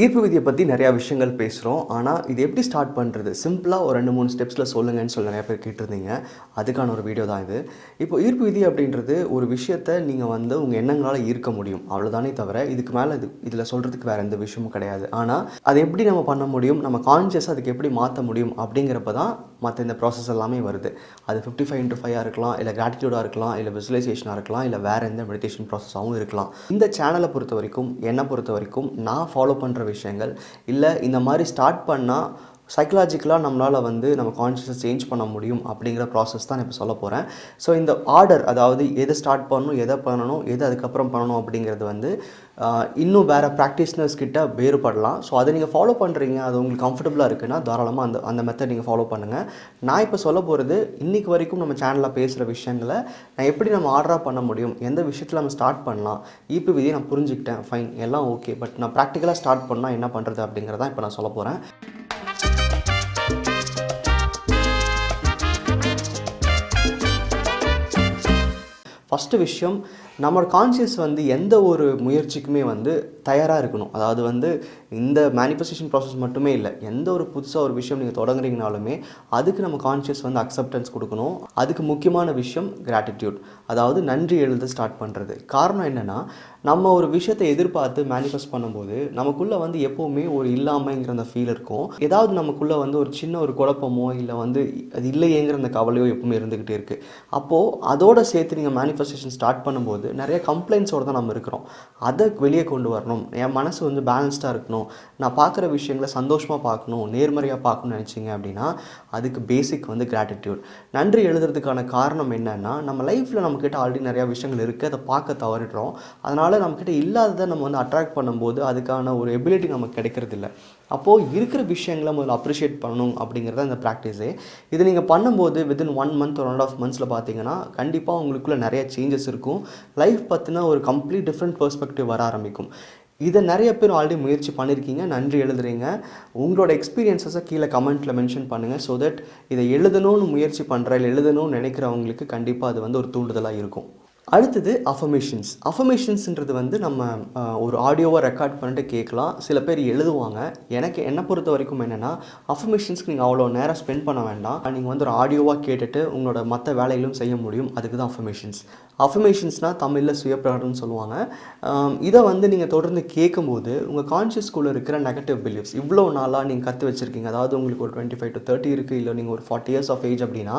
ஈர்ப்பு விதியை பற்றி நிறையா விஷயங்கள் பேசுகிறோம். ஆனால் இது எப்படி ஸ்டார்ட் பண்ணுறது, சிம்பிளாக ஒரு 2-3 ஸ்டெப்ஸில் சொல்லுங்கன்னு சொல்லி நிறையா பேர் கேட்டிருந்தீங்க. அதுக்கான ஒரு வீடியோ தான் இது. இப்போ ஈர்ப்பு விதி அப்படின்றது ஒரு விஷயத்தை நீங்கள் வந்து உங்கள் எண்ணங்களால் ஈர்க்க முடியும், அவ்வளோதானே தவிர இதுக்கு மேலே இதில் சொல்கிறதுக்கு வேறு எந்த விஷயமும் கிடையாது. ஆனால் அதை எப்படி நம்ம பண்ண முடியும், நம்ம கான்ஷியஸ் அதுக்கு எப்படி மாற்ற முடியும் அப்படிங்கிறப்ப தான் மற்ற இந்த ப்ராசஸ் எல்லாமே வருது. அது 55x5 இருக்கலாம், இல்லை கிராட்டிடியூடாக இருக்கலாம், இல்லை விசுவலைசேஷனாக இருக்கலாம், இல்லை வேறு எந்த மெடிடேஷன் ப்ராசஸாகவும் இருக்கலாம். இந்த சேனலை பொறுத்த வரைக்கும், என்னை பொறுத்த வரைக்கும் நான் ஃபாலோ பண்ணுற விஷயங்கள் இல்லை இந்த மாதிரி ஸ்டார்ட் பண்ணால் சைக்கலாஜிக்கலாக நம்மளால் வந்து நம்ம கான்ஷியஸை சேஞ்ச் பண்ண முடியும் அப்படிங்கிற ப்ராசஸ் தான் நான் இப்போ சொல்ல போகிறேன். ஸோ இந்த ஆர்டர், அதாவது எதை ஸ்டார்ட் பண்ணணும், எதை பண்ணணும், எது அதுக்கப்புறம் பண்ணணும் அப்படிங்கிறது வந்து இன்னும் வேறு ப்ராக்டிஸ்னர்ஸ் கிட்ட வேறுபடலாம். ஸோ அதை நீங்கள் ஃபாலோ பண்ணுறீங்க, அது உங்களுக்கு கம்ஃபர்டபுளாக இருக்குன்னா தாராளமாக அந்த மெத்தட் நீங்கள் ஃபாலோ பண்ணுங்கள். நான் இப்போ சொல்ல போகிறது இன்றைக்கி வரைக்கும் நம்ம சேனலில் பேசுகிற விஷயங்களை நான் எப்படி நம்ம ஆர்டராக பண்ண முடியும், எந்த விஷயத்தில் நம்ம ஸ்டார்ட் பண்ணலாம். ஈர்ப்பு விதியை நான் புரிஞ்சுக்கிட்டேன், ஃபைன், எல்லாம் ஓகே, பட் நான் ப்ராக்டிக்கலாக ஸ்டார்ட் பண்ணால் என்ன பண்ணுறது அப்படிங்கிறதான் இப்போ நான் சொல்ல போகிறேன். ஃபஸ்ட்டு விஷயம், நம்மளோட கான்ஷியஸ் வந்து எந்த ஒரு முயற்சிக்குமே வந்து தயாராக இருக்கணும். அதாவது வந்து இந்த மேனிஃபெஸ்டேஷன் ப்ராசஸ் மட்டுமே இல்லை, எந்த ஒரு புதுசாக ஒரு விஷயம் நீங்கள் தொடங்குறீங்கனாலுமே அதுக்கு நம்ம கான்ஷியஸ் வந்து அக்செப்டன்ஸ் கொடுக்கணும். அதுக்கு முக்கியமான விஷயம் கிராட்டிடியூட், அதாவது நன்றி எழுத ஸ்டார்ட் பண்ணுறது. காரணம் என்னென்னா, நம்ம ஒரு விஷயத்தை எதிர்பார்த்து மேனிஃபெஸ்ட் பண்ணும்போது நமக்குள்ளே வந்து எப்போவுமே ஒரு இல்லாமைங்கிற அந்த ஃபீல் இருக்கும். ஏதாவது நமக்குள்ளே வந்து ஒரு சின்ன ஒரு குழப்பமோ இல்லை வந்து அது இல்லையேங்கிற அந்த கவலையோ எப்பவுமே இருந்துக்கிட்டே இருக்குது. அப்போது அதோடு சேர்த்து நீங்கள் மேனிஃபெஸ்டேஷன் ஸ்டார்ட் பண்ணும்போது நிறைய கம்ப்ளைண்ட்ஸோடு தான் நம்ம இருக்கிறோம். அதை வெளியே கொண்டு வரணும். என் மனசு வந்து பேலன்ஸ்டாக இருக்கணும், நான் பார்க்குற விஷயங்களை சந்தோஷமாக பார்க்கணும், நேர்மறையாக பார்க்கணும்னு நினச்சிங்க அப்படின்னா அதுக்கு பேசிக் வந்து கிராட்டிடியூட். நன்றி எழுதுறதுக்கான காரணம் என்னென்னா, நம்ம லைஃப்பில் நம்மக்கிட்ட ஆல்ரெடி நிறையா விஷயங்கள் இருக்குது, அதை பார்க்க தவறிடுறோம். அதனால் நம்மக்கிட்ட இல்லாததை நம்ம வந்து அட்ராக்ட் பண்ணும்போது அதுக்கான ஒரு எபிலிட்டி நமக்கு கிடைக்கிறதில்ல. அப்போது இருக்கிற விஷயங்களை முதல்ல அப்ரிஷியேட் பண்ணணும் அப்படிங்கிறத இந்த ப்ராக்டிஸே. இது நீங்கள் பண்ணும்போது வித்தின் 1 month or 1.5 months பார்த்தீங்கன்னா கண்டிப்பாக உங்களுக்குள்ளே நிறைய சேஞ்சஸ் இருக்கும். லைஃப் பற்றின ஒரு கம்ப்ளீட் டிஃப்ரெண்ட் பெர்ஸ்பெக்டிவ் வர ஆரம்பிக்கும். இதை நிறைய பேர் ஆல்ரெடி முயற்சி பண்ணியிருக்கீங்க, நன்றி எழுதுறீங்க. உங்களோட எக்ஸ்பீரியன்ஸஸை கீழே கமெண்ட்டில் மென்ஷன் பண்ணுங்கள். ஸோ தட் இதை எழுதணும்னு முயற்சி பண்ணுற, இல்லை எழுதணும்னு நினைக்கிறவங்களுக்கு கண்டிப்பாக அது வந்து ஒரு தூண்டுதலாக இருக்கும். அடுத்தது அஃபர்மேஷன்ஸ். அஃபர்மேஷன்ஸ்ன்றது வந்து நம்ம ஒரு ஆடியோவை ரெக்கார்ட் பண்ணிட்டு கேட்கலாம், சில பேர் எழுதுவாங்க. என்னை பொறுத்த வரைக்கும் என்னென்னா, அஃபர்மேஷன்ஸ்க்கு நீங்கள் அவ்வளோ நேரம் ஸ்பெண்ட் பண்ண வேண்டாம். நீங்கள் வந்து ஒரு ஆடியோவாக கேட்டுட்டு உங்களோட மற்ற வேலைகளும் செய்ய முடியும். அதுக்கு தான் அஃபர்மேஷன்ஸ். அஃபர்மேஷன்ஸ்னால் தமிழில் சுயப்பிரகடனம்னு சொல்லுவாங்க. இதை வந்து நீங்கள் தொடர்ந்து கேட்கும்போது உங்கள் கான்ஷியஸ்குள்ளே இருக்கிற நெகட்டிவ் பிலீஃப்ஸ் இவ்வளோ நாளாக நீங்கள் கற்று வச்சுருக்கீங்க, அதாவது உங்களுக்கு ஒரு 25 to 30 இருக்குது, இல்லை நீங்கள் ஒரு 40 years ஆஃப் ஏஜ் அப்படின்னா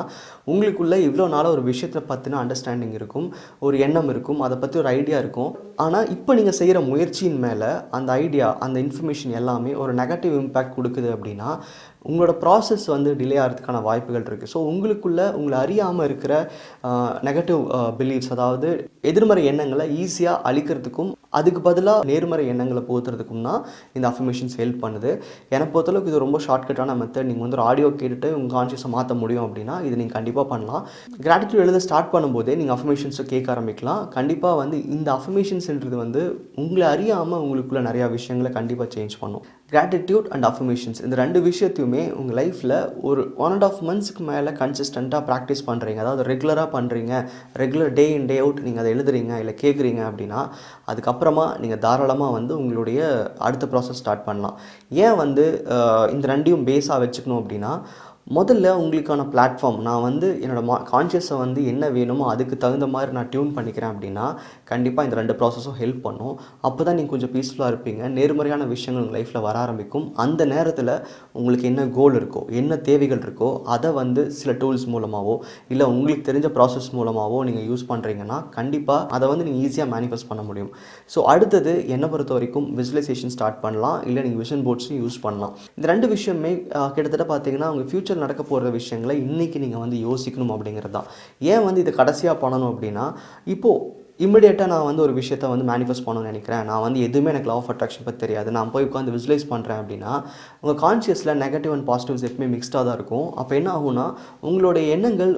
உங்களுக்குள்ளே இவ்வளோ நாளாக ஒரு விஷயத்தை பற்றின அண்டர்ஸ்டாண்டிங் இருக்கும், ஒரு எண்ணம் இருக்கும், அதை பற்றி ஒரு ஐடியா இருக்கும். ஆனால் இப்போ நீங்கள் செய்கிற முயற்சியின் மேலே அந்த ஐடியா, அந்த இன்ஃபர்மேஷன் எல்லாமே ஒரு நெகட்டிவ் இம்பேக்ட் கொடுக்குது அப்படின்னா உங்களோட ப்ராசஸ் வந்து டிலே ஆகிறதுக்கான வாய்ப்புகள் இருக்குது. ஸோ உங்களுக்குள்ளே உங்களை அறியாமல் இருக்கிற நெகட்டிவ் பிலீஃப்ஸ், அதாவது எதிர்மறை எண்ணங்களை ஈஸியாக அழிக்கிறதுக்கும் அதுக்கு பதிலாக நேர்மறை எண்ணங்களை போத்துறதுக்கும் தான் இந்த அஃபர்மேஷன்ஸ் ஹெல்ப் பண்ணுது. என்னை பொறுத்தளவுக்கு இது ரொம்ப ஷார்ட்கட்டான மெத்தட். நீங்கள் வந்து ஒரு ஆடியோ கேட்டுட்டு உங்கள் கான்ஷியஸை மாற்ற முடியும் அப்படின்னா இது நீங்கள் கண்டிப்பாக பண்ணலாம். கிராட்டிடியூட் எழுத ஸ்டார்ட் பண்ணும்போதே நீங்கள் அஃபர்மேஷன்ஸை கேட்க ஆரம்பிக்கலாம். கண்டிப்பாக வந்து இந்த அஃபர்மேஷன்ஸ்ன்றது வந்து உங்களை அறியாமல் உங்களுக்குள்ளே நிறையா விஷயங்களை கண்டிப்பாக சேஞ்ச் பண்ணும். கிராட்டிடியூட் அண்ட் அஃபர்மேஷன்ஸ், இந்த 2 விஷயத்தையுமே உங்கள் லைஃப்பில் ஒரு 1.5 monthsக்கு மேலே கன்சிஸ்டண்ட்டாக ப்ராக்டிஸ் பண்ணுறீங்க, அதாவது ரெகுலராக பண்ணுறீங்க, ரெகுலர் டே இன் டே அவுட் நீங்கள் அதை எழுதுறீங்க இல்லை கேட்குறீங்க அப்படின்னா அதுக்கப்புறமா நீங்கள் தாராளமாக வந்து உங்களுடைய அடுத்த ப்ராசஸ் ஸ்டார்ட் பண்ணலாம். ஏன் வந்து இந்த 2ஐயும் பேஸாக வச்சுக்கணும் அப்படின்னா, முதல்ல உங்களுக்கான பிளாட்ஃபார்ம், நான் வந்து என்னோடய கான்ஷியஸை வந்து என்ன வேணுமோ அதுக்கு தகுந்த மாதிரி நான் டியூன் பண்ணிக்கிறேன் அப்படின்னா கண்டிப்பாக இந்த 2 ப்ராசஸும் ஹெல்ப் பண்ணும். அப்போ தான் நீங்கள் கொஞ்சம் பீஸ்ஃபுல்லாக இருப்பீங்க, நேர்மறையான விஷயங்கள் உங்கள் லைஃப்பில் வர ஆரம்பிக்கும். அந்த நேரத்தில் உங்களுக்கு என்ன கோல் இருக்கோ, என்ன தேவைகள் இருக்கோ அதை வந்து சில டூல்ஸ் மூலமாகவோ இல்லை உங்களுக்கு தெரிஞ்ச ப்ராசஸ் மூலமாகவோ நீங்கள் யூஸ் பண்ணுறீங்கன்னா கண்டிப்பாக அதை வந்து நீங்கள் ஈஸியாக மேனிஃபெஸ்ட் பண்ண முடியும். ஸோ அடுத்தது என்னை பொறுத்த வரைக்கும் விசுவலைசேஷன் ஸ்டார்ட் பண்ணலாம், இல்லை நீங்கள் விஷன் போர்ட்ஸும் யூஸ் பண்ணலாம். இந்த 2 விஷயமே கிட்டத்தட்ட பார்த்தீங்கன்னா உங்கள் ஃபியூச்சர் நடக்க போகிற விஷயங்களை இன்றைக்கி நீங்கள் வந்து யோசிக்கணும் அப்படிங்கிறது தான். ஏன் வந்து இதை கடைசியாக பண்ணணும் அப்படின்னா, இப்போது இமிடியேட்டாக நான் வந்து ஒரு விஷயத்தை வந்து மேனிஃபெஸ்ட் பண்ணணும்னு நினைக்கிறேன், நான் வந்து எதுவுமே எனக்கு லா ஆஃப் அட்ராக்ஷன் பற்றி தெரியாது, நான் போய் உட்காந்து விசுவலைஸ் பண்ணுறேன் அப்படின்னா உங்கள் கான்ஷியஸில் நெகட்டிவ் அண்ட் பாசிட்டிவ்ஸ் எப்பவுமே மிக்ஸ்டாக தான் இருக்கும். அப்போ என்ன ஆகும்னா, உங்களுடைய எண்ணங்கள்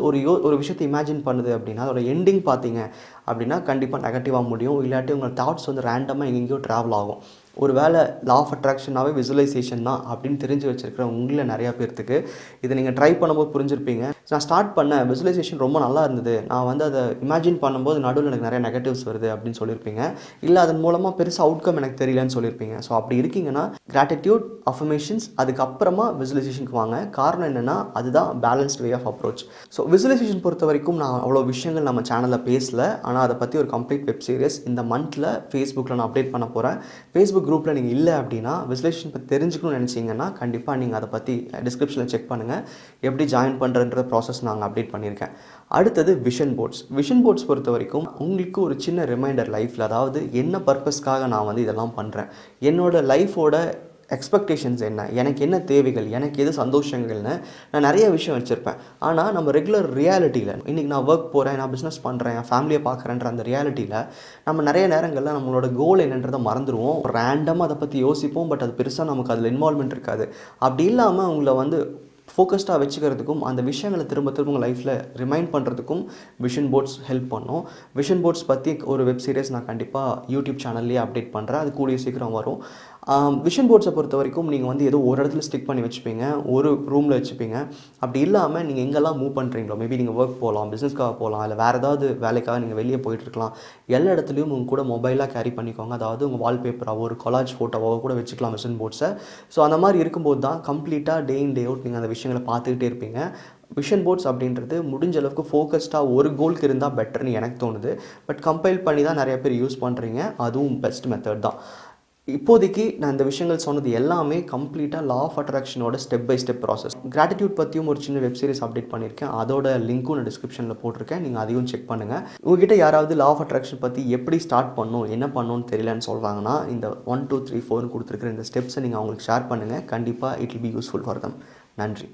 ஒரு விஷயத்தை இமேஜின் பண்ணுது அப்படின்னா அதோட எண்டிங் பார்த்தீங்க அப்படின்னா கண்டிப்பாக நெகட்டிவாக முடியும். இல்லாட்டி உங்கள் தாட்ஸ் வந்து ரேண்டமாக எங்கெங்கேயோ ட்ராவல் ஆகும். ஒரு வேளை லா ஆஃப் அட்ராக்ஷனாகவே விசுவலைசேஷன் தான் அப்படின்னு தெரிஞ்சு வச்சுருக்கிற உங்களில் நிறையா பேர்த்துக்கு இதை நீங்கள் ட்ரை பண்ணும்போது புரிஞ்சிருப்பீங்க. நான் ஸ்டார்ட் பண்ண விசுவலைசேஷன் ரொம்ப நல்லா இருந்தது, நான் வந்து அதை இமேஜின் பண்ணும்போது நடுவில் எனக்கு நிறைய நெகட்டிவ்ஸ் வருது அப்படின்னு சொல்லியிருப்பீங்க. இல்லை அதன் மூலமாக பெருசாக அவுட்கம் எனக்கு தெரியலன்னு சொல்லியிருப்பீங்க. ஸோ அப்படி இருக்கீங்கன்னா கிராட்டிடியூட், அஃபர்மேஷன்ஸ், அதுக்கப்புறமா விசுவலைசேஷனுக்கு வாங்க. காரணம் என்னென்னா அதுதான் balanced way of approach. So visualisation பொறுத்த வரைக்கும் நான் அவ்வளோ விஷயங்கள் நம்ம சேனலில் பேசல, ஆனால் அதை பற்றி ஒரு கம்ப்ளீட் வெப் சீரிஸ் இந்த மந்தில் ஃபேஸ்புக்கில் நான் அப்டேட் பண்ண போகிறேன். ஃபேஸ்புக் குரூப்பில் நீங்கள் இல்லை அப்படின்னா விசுவலைசேஷன் பற்றி தெரிஞ்சுக்கணும்னு நினச்சிங்கன்னா கண்டிப்பாக நீங்கள் அதை பற்றி டிஸ்கிரிப்ஷனில் செக் பண்ணுங்கள். எப்படி ஜாயின் பண்ணுறன்ற ப்ராசஸ் நாங்கள் அப்டேட் பண்ணியிருக்கேன். அடுத்தது விஷன் போர்ட்ஸ். விஷன் போர்ட்ஸ் பொறுத்த வரைக்கும் உங்களுக்கு ஒரு சின்ன ரிமைண்டர் லைஃப்பில், அதாவது என்ன பர்பஸ்க்காக நான் வந்து இதெல்லாம் பண்ணுறேன், என்னோடய லைஃபோட எக்ஸ்பெக்டேஷன்ஸ் என்ன, எனக்கு என்ன தேவைகள், எனக்கு எது சந்தோஷங்கள்னு நான் நிறைய விஷயம் வச்சுருப்பேன். ஆனால் நம்ம ரெகுலர் ரியாலிட்டியில் இன்றைக்கி நான் ஒர்க் போகிறேன், நான் பிஸ்னஸ் பண்ணுறேன், என் ஃபேமிலியை பார்க்குறேன்ற அந்த ரியாலிட்டியில் நம்ம நிறைய நேரங்களில் நம்மளோட கோல் என்னன்றதை மறந்துடுவோம். ரேண்டமாக அதை பற்றி யோசிப்போம், பட் அது பெருசாக நமக்கு அதில் இன்வால்மெண்ட் இருக்காது. அப்படி இல்லாமல் உங்களை வந்து ஃபோக்கஸ்டாக வச்சுக்கிறதுக்கும் அந்த விஷயங்களை திரும்ப திரும்ப உங்கள் லைஃப்பில் ரிமைண்ட் பண்ணுறதுக்கும் விஷன் போர்ட்ஸ் ஹெல்ப் பண்ணும். விஷன் போர்ட்ஸ் பற்றி ஒரு வெப் சீரிஸ் நான் கண்டிப்பாக யூடியூப் சேனல்லேயே அப்டேட் பண்ணுறேன், அது கூடிய சீக்கிரம் வரும். விஷன் போர்ட்ஸை பொறுத்த வரைக்கும் நீங்கள் வந்து ஏதோ ஒரு இடத்துல ஸ்டிக் பண்ணி வச்சுப்பீங்க, ஒரு ரூமில் வச்சுப்பீங்க. அப்படி இல்லாமல் நீங்கள் எங்கெல்லாம் மூவ் பண்ணுறீங்களோ, மேபி நீங்கள் ஒர்க் போகலாம், பிஸ்னஸ்க்காக போகலாம், இல்லை வேறு ஏதாவது வேலைக்காக நீங்கள் வெளியே போயிட்டுருக்கலாம், எல்லா இடத்துலையும் உங்கள் கூட மொபைலாக கேரி பண்ணிக்கோங்க. அதாவது உங்கள் வால்பேப்பராகவோ ஒரு கொலாஜ் ஃபோட்டோவாகவோ கூட வச்சுக்கலாம் விஷன் போர்ட்ஸை. ஸோ அந்த மாதிரி இருக்கும்போது தான் கம்ப்ளீட்டாக டே இன் டே அவுட் நீங்கள் அந்த விஷயங்களை பார்த்துக்கிட்டே இருப்பீங்க. விஷன் போர்ட்ஸ் அப்படின்றது முடிஞ்ச அளவுக்கு ஃபோக்கஸ்டாக ஒரு கோலுக்கு இருந்தால் பெட்டர்னு எனக்கு தோணுது. பட் கம்பைல் பண்ணி தான் நிறைய பேர் யூஸ் பண்ணுறீங்க, அதுவும் பெஸ்ட் மெத்தட் தான். இப்போதைக்கு நான் இந்த விஷயங்கள் சொன்னது எல்லாமே கம்ப்ளீட்டாக லா ஆஃப் அட்ராக்ஷனோட step by step process. Gratitude பற்றியும் ஒரு சின்ன வெப் சீரிஸ் அப்டேட் பண்ணியிருக்கேன், அதோட லிங்க்கும் நான் டிஸ்கிரிப்ஷனில் போட்டிருக்கேன், நீங்கள் அதையும் செக் பண்ணுங்கள். உங்ககிட்ட யாராவது லா ஆஃப் அட்ராக்ஷன் பற்றி எப்படி ஸ்டார்ட் பண்ணணும், என்ன பண்ணணும்னு தெரியலன்னு சொல்கிறாங்கன்னா இந்த 1 2 3 4 கொடுத்துருக்குற இந்த ஸ்டெப்ஸை நீங்கள் அவங்களுக்கு ஷேர் பண்ணுங்கள். கண்டிப்பாக it will be useful for them. நன்றி.